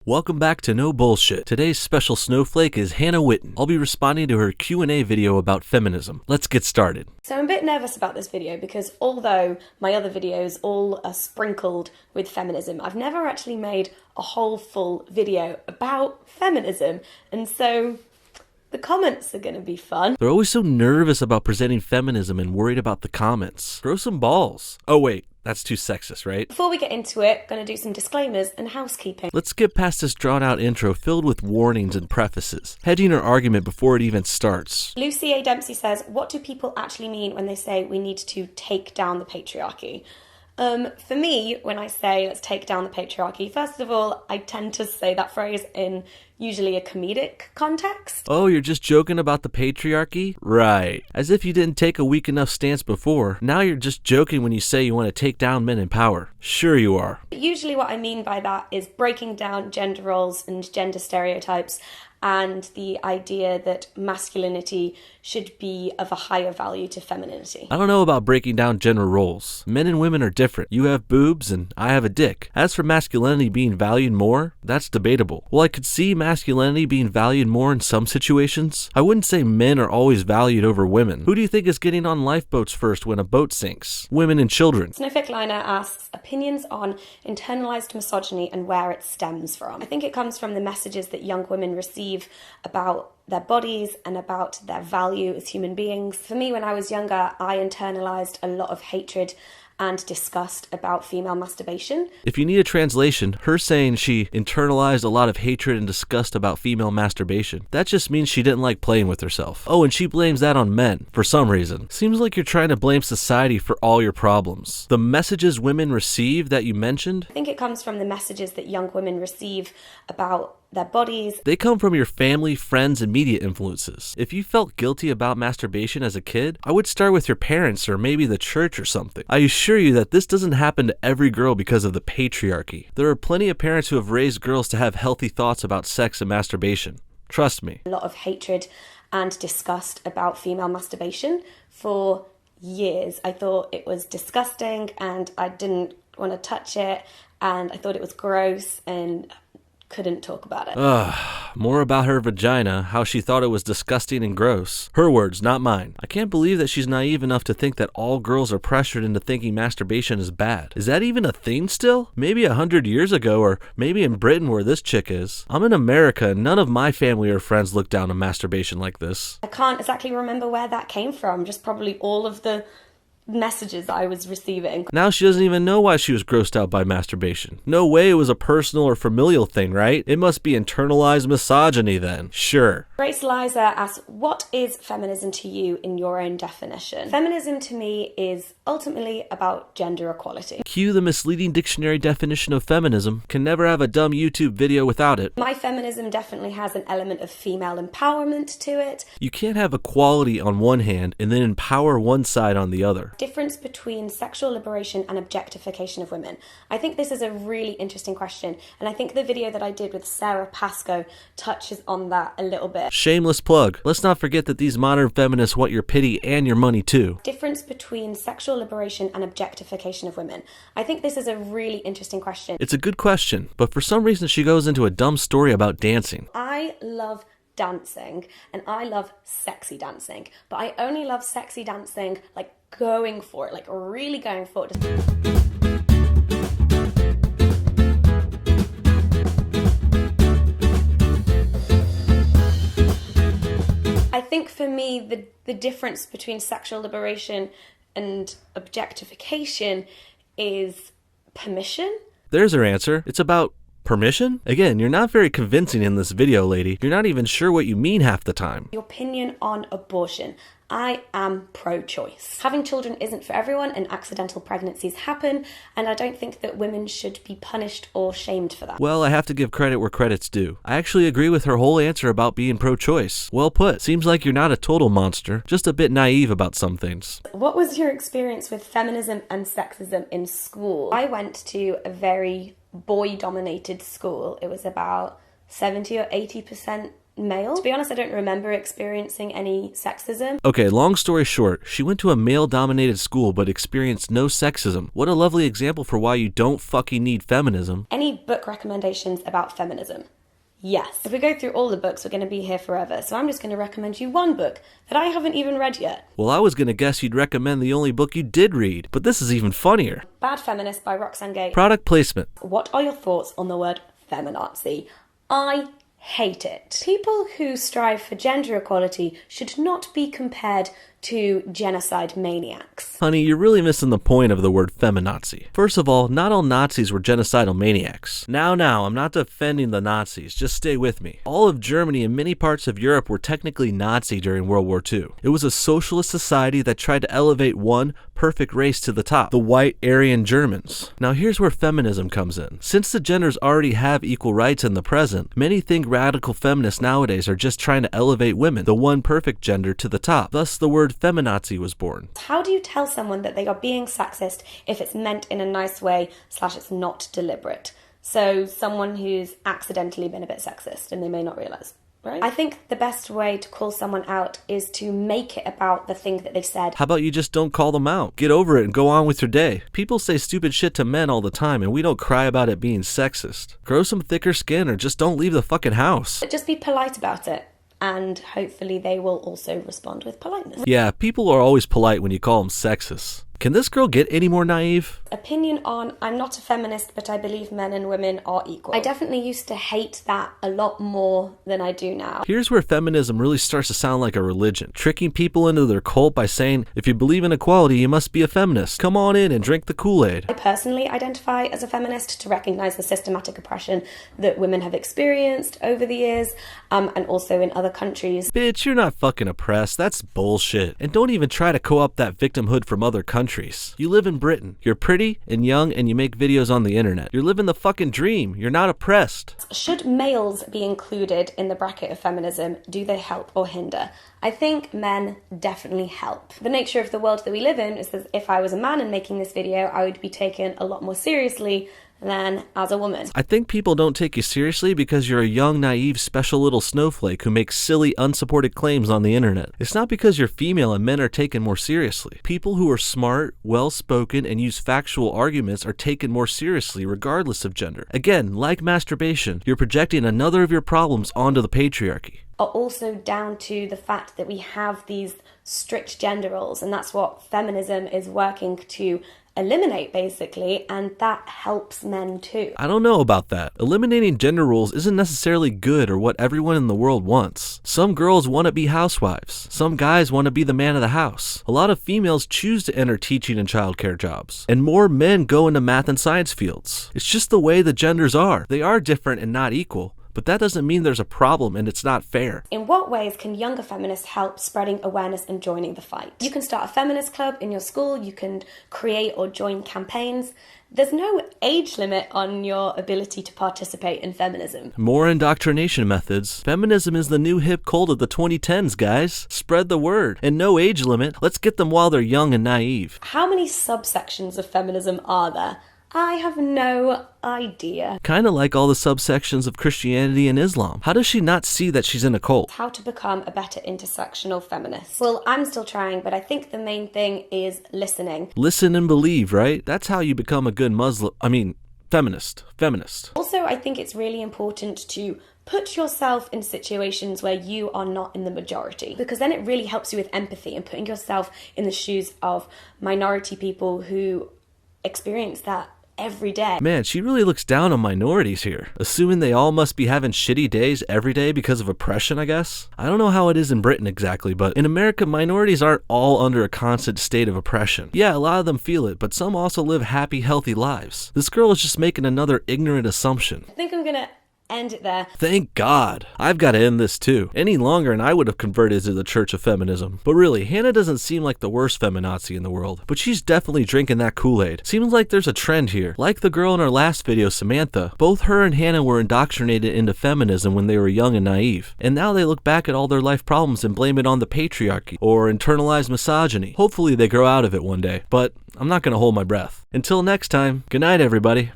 Welcome back to No Bullshit. Today's special snowflake is Hannah Witten. I'll be responding to her Q&A video about feminism. Let's get started. So I'm a bit nervous about this video because although my other videos all are sprinkled with feminism, I've never actually made a whole full video about feminism, and so the comments are going to be fun. They're always so nervous about presenting feminism and worried about the comments. Grow some balls. Oh wait, that's too sexist, right? Before we get into it, I'm going to do some disclaimers and housekeeping. Let's get past this drawn-out intro filled with warnings and prefaces, hedging her argument before it even starts. Lucy A. Dempsey says, what do people actually mean when they say we need to take down the patriarchy? For me, when I say let's take down the patriarchy, first of all, I tend to say that phrase in usually a comedic context. Oh, you're just joking about the patriarchy? Right. As if you didn't take a weak enough stance before. Now you're just joking when you say you want to take down men in power. Sure you are. Usually what I mean by that is breaking down gender roles and gender stereotypes and the idea that masculinity should be of a higher value to femininity. I don't know about breaking down gender roles. Men and women are different. You have boobs and I have a dick. As for masculinity being valued more, that's debatable. While I could see masculinity being valued more in some situations, I wouldn't say men are always valued over women. Who do you think is getting on lifeboats first when a boat sinks? Women and children. Snowflake Liner asks, opinions on internalized misogyny and where it stems from. I think it comes from the messages that young women receive about their bodies and about their value as human beings. For me, when I was younger, I internalized a lot of hatred and disgust about female masturbation. If you need a translation, her saying she internalized a lot of hatred and disgust about female masturbation, that just means she didn't like playing with herself. Oh, and she blames that on men, for some reason. Seems like you're trying to blame society for all your problems. The messages women receive that you mentioned? I think it comes from the messages that young women receive about their bodies. They come from your family, friends, and media influences. If you felt guilty about masturbation as a kid, I would start with your parents or maybe the church or something. I assure you that this doesn't happen to every girl because of the patriarchy. There are plenty of parents who have raised girls to have healthy thoughts about sex and masturbation. Trust me. A lot of hatred and disgust about female masturbation for years. I thought it was disgusting and I didn't want to touch it and I thought it was gross and couldn't talk about it. More about her vagina, how she thought it was disgusting and gross. Her words, not mine. I can't believe that she's naive enough to think that all girls are pressured into thinking masturbation is bad. Is that even a thing still? Maybe 100 years ago, or maybe in Britain where this chick is. I'm in America and none of my family or friends look down on masturbation like this. I can't exactly remember where that came from, just probably all of the messages I was receiving. Now she doesn't even know why she was grossed out by masturbation. No way it was a personal or familial thing, right? It must be internalized misogyny then. Sure. Grace Liza asks, what is feminism to you in your own definition? Feminism to me is ultimately about gender equality. Cue the misleading dictionary definition of feminism. Can never have a dumb YouTube video without it. My feminism definitely has an element of female empowerment to it. You can't have equality on one hand and then empower one side on the other. Difference between sexual liberation and objectification of women. I think this is a really interesting question, and I think the video that I did with Sarah Pascoe touches on that a little bit. Shameless plug. Let's not forget that these modern feminists want your pity and your money too. Difference between sexual liberation and objectification of women. I think this is a really interesting question. It's a good question, but for some reason she goes into a dumb story about dancing. I love dancing and I love sexy dancing, but I only love sexy dancing like going for it, like really going for it. I think for me the difference between sexual liberation and objectification is permission. There's her answer. It's about permission? Again, you're not very convincing in this video, lady. You're not even sure what you mean half the time. Your opinion on abortion. I am pro-choice. Having children isn't for everyone and accidental pregnancies happen, and I don't think that women should be punished or shamed for that. Well, I have to give credit where credit's due. I actually agree with her whole answer about being pro-choice. Well put. Seems like you're not a total monster, just a bit naive about some things. What was your experience with feminism and sexism in school? I went to a very boy-dominated school. It was about 70 or 80% male. To be honest, I don't remember experiencing any sexism. Okay, long story short, she went to a male-dominated school but experienced no sexism. What a lovely example for why you don't fucking need feminism. Any book recommendations about feminism? Yes. If we go through all the books, we're going to be here forever, so I'm just going to recommend you one book that I haven't even read yet. Well, I was gonna guess you'd recommend the only book you did read, but this is even funnier. Bad Feminist by Roxane Gay. Product placement. What are your thoughts on the word feminazi? I hate it. People who strive for gender equality should not be compared to genocide maniacs. Honey, you're really missing the point of the word feminazi. First of all, not all Nazis were genocidal maniacs. Now, I'm not defending the Nazis, just stay with me. All of Germany and many parts of Europe were technically Nazi during World War II. It was a socialist society that tried to elevate one perfect race to the top, the white Aryan Germans. Now here's where feminism comes in. Since the genders already have equal rights in the present, many think radical feminists nowadays are just trying to elevate women, the one perfect gender, to the top. Thus the word feminazi was born. How do you tell someone that they are being sexist if it's meant in a nice way / it's not deliberate? So someone who's accidentally been a bit sexist and they may not realise. Right? I think the best way to call someone out is to make it about the thing that they said. How about you just don't call them out? Get over it and go on with your day. People say stupid shit to men all the time and we don't cry about it being sexist. Grow some thicker skin or just don't leave the fucking house. But just be polite about it. And hopefully they will also respond with politeness. Yeah, people are always polite when you call them sexist. Can this girl get any more naive? Opinion on, I'm not a feminist, but I believe men and women are equal. I definitely used to hate that a lot more than I do now. Here's where feminism really starts to sound like a religion, tricking people into their cult by saying, if you believe in equality, you must be a feminist. Come on in and drink the Kool-Aid. I personally identify as a feminist to recognize the systematic oppression that women have experienced over the years, and also in other countries. Bitch, you're not fucking oppressed. That's bullshit. And don't even try to co-opt that victimhood from other countries. You live in Britain. You're pretty and young and you make videos on the internet. You're living the fucking dream. You're not oppressed. Should males be included in the bracket of feminism? Do they help or hinder? I think men definitely help. The nature of the world that we live in is that if I was a man and making this video, I would be taken a lot more seriously than as a woman. I think people don't take you seriously because you're a young, naive, special little snowflake who makes silly, unsupported claims on the internet. It's not because you're female and men are taken more seriously. People who are smart, well-spoken, and use factual arguments are taken more seriously regardless of gender. Again, like masturbation, you're projecting another of your problems onto the patriarchy. Are also down to the fact that we have these strict gender roles, and that's what feminism is working to eliminate, basically, and that helps men too. I don't know about that. Eliminating gender roles isn't necessarily good or what everyone in the world wants. Some girls want to be housewives. Some guys want to be the man of the house. A lot of females choose to enter teaching and childcare jobs. And more men go into math and science fields. It's just the way the genders are. They are different and not equal. But that doesn't mean there's a problem and it's not fair. In what ways can younger feminists help spreading awareness and joining the fight? You can start a feminist club in your school, you can create or join campaigns. There's no age limit on your ability to participate in feminism. More indoctrination methods. Feminism is the new hip cult of the 2010s, guys. Spread the word. And no age limit. Let's get them while they're young and naive. How many subsections of feminism are there? I have no idea. Kind of like all the subsections of Christianity and Islam. How does she not see that she's in a cult? How to become a better intersectional feminist. Well, I'm still trying, but I think the main thing is listening. Listen and believe, right? That's how you become a good feminist. Also, I think it's really important to put yourself in situations where you are not in the majority, because then it really helps you with empathy and putting yourself in the shoes of minority people who experience that every day. Man, she really looks down on minorities here, assuming they all must be having shitty days every day because of oppression, I guess. I don't know how it is in Britain exactly, but in America, minorities aren't all under a constant state of oppression. Yeah, a lot of them feel it, but some also live happy, healthy lives. This girl is just making another ignorant assumption. I think I'm gonna end it there. Thank God. I've got to end this too. Any longer and I would have converted to the Church of Feminism. But really, Hannah doesn't seem like the worst feminazi in the world, but she's definitely drinking that Kool-Aid. Seems like there's a trend here. Like the girl in our last video, Samantha, both her and Hannah were indoctrinated into feminism when they were young and naive. And now they look back at all their life problems and blame it on the patriarchy or internalized misogyny. Hopefully they grow out of it one day, but I'm not going to hold my breath. Until next time, good night everybody.